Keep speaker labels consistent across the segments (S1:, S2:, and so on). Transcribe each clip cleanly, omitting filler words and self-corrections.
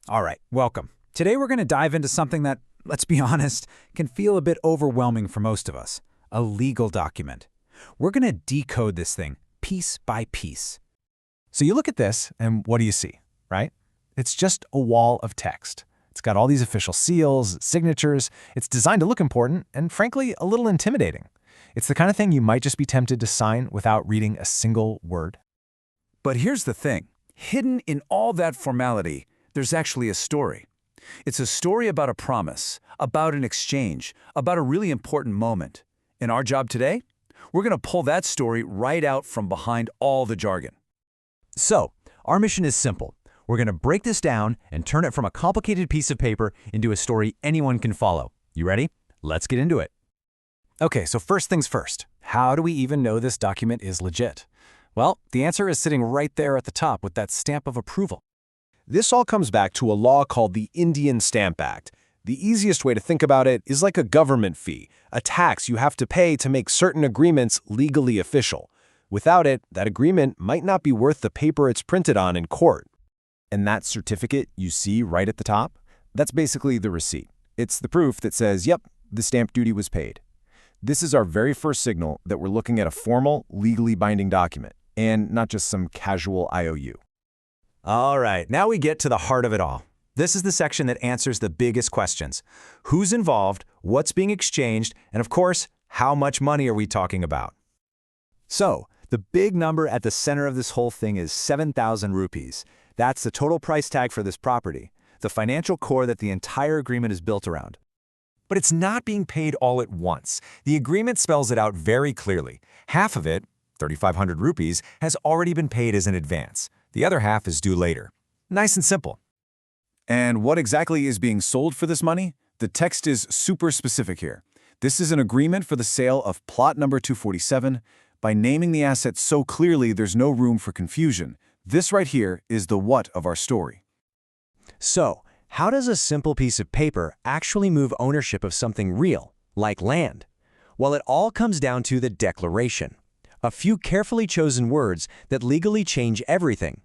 S1: All right, welcome. Today we're going to dive into something that, let's be honest, can feel a bit overwhelming for most of us, a legal document. We're going to decode this thing piece by piece.
S2: So you look at this, and what do you see, right? It's just a wall of text. It's got all these official seals, signatures. It's designed to look important and, frankly, a little intimidating. It's the kind of thing you might just be tempted to sign without reading a single word.
S3: But here's the thing. Hidden in all that formality, there's actually a story. It's a story about a promise, about an exchange, about a really important moment. In our job today, we're going to pull that story right out from behind all the jargon.
S4: So, our mission is simple. We're going to break this down and turn it from a complicated piece of paper into a story anyone can follow. You ready? Let's get into it.
S2: Okay, so first things first. How do we even know this document is legit? Well, the answer is sitting right there at the top with that stamp of approval. This all comes back to a law called the Indian Stamp Act. The easiest way to think about it is like a government fee, a tax you have to pay to make certain agreements legally official. Without it, that agreement might not be worth the paper it's printed on in court. And that certificate you see right at the top, that's basically the receipt. It's the proof that says, yep, the stamp duty was paid. This is our very first signal that we're looking at a formal, legally binding document, and not just some casual IOU.
S1: All right, now we get to the heart of it all. This is the section that answers the biggest questions. Who's involved, what's being exchanged, and of course, how much money are we talking about? So, the big number at the center of this whole thing is 7,000 rupees. That's the total price tag for this property, the financial core that the entire agreement is built around.
S4: But it's not being paid all at once. The agreement spells it out very clearly. Half of it, 3,500 rupees, has already been paid as an advance. The other half is due later. Nice and simple.
S3: And what exactly is being sold for this money? The text is super specific here. This is an agreement for the sale of plot number 247. By naming the asset so clearly, there's no room for confusion. This right here is the what of our story.
S4: So, how does a simple piece of paper actually move ownership of something real, like land? Well, it all comes down to the declaration. A few carefully chosen words that legally change everything.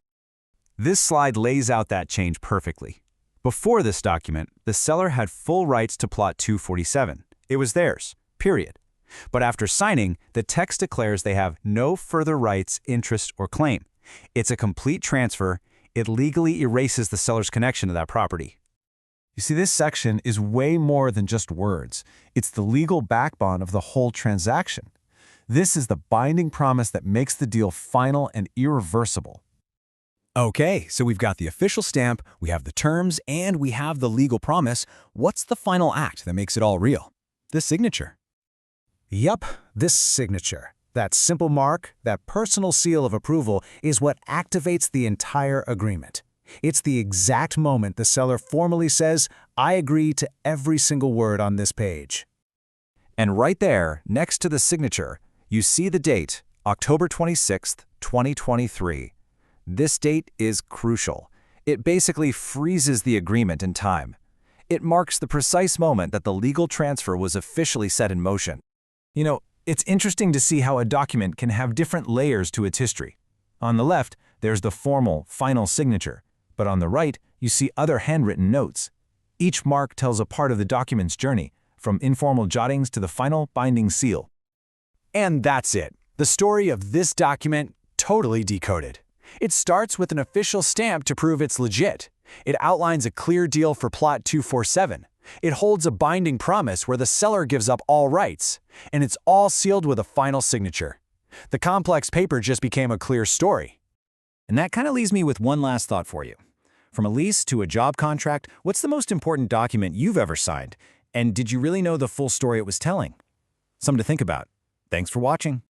S1: This slide lays out that change perfectly. Before this document, the seller had full rights to plot 247. It was theirs, period. But after signing, the text declares they have no further rights, interest, or claim. It's a complete transfer. It legally erases the seller's connection to that property.
S2: You see, this section is way more than just words. It's the legal backbone of the whole transaction. This is the binding promise that makes the deal final and irreversible.
S1: Okay, so we've got the official stamp, we have the terms, and we have the legal promise. What's the final act that makes it all real? The signature.
S5: Yup, this signature. That simple mark, that personal seal of approval, is what activates the entire agreement. It's the exact moment the seller formally says, I agree to every single word on this page.
S1: And right there, next to the signature, you see the date, October 26th, 2023. This date is crucial. It basically freezes the agreement in time. It marks the precise moment that the legal transfer was officially set in motion. You know, it's interesting to see how a document can have different layers to its history. On the left, there's the formal, final signature, but on the right, you see other handwritten notes. Each mark tells a part of the document's journey, from informal jottings to the final binding seal. And that's it. The story of this document, totally decoded. It starts with an official stamp to prove it's legit. It outlines a clear deal for plot 247. It holds a binding promise where the seller gives up all rights. And it's all sealed with a final signature. The complex paper just became a clear story. And that kind of leaves me with one last thought for you. From a lease to a job contract, what's the most important document you've ever signed? And did you really know the full story it was telling? Something to think about. Thanks for watching.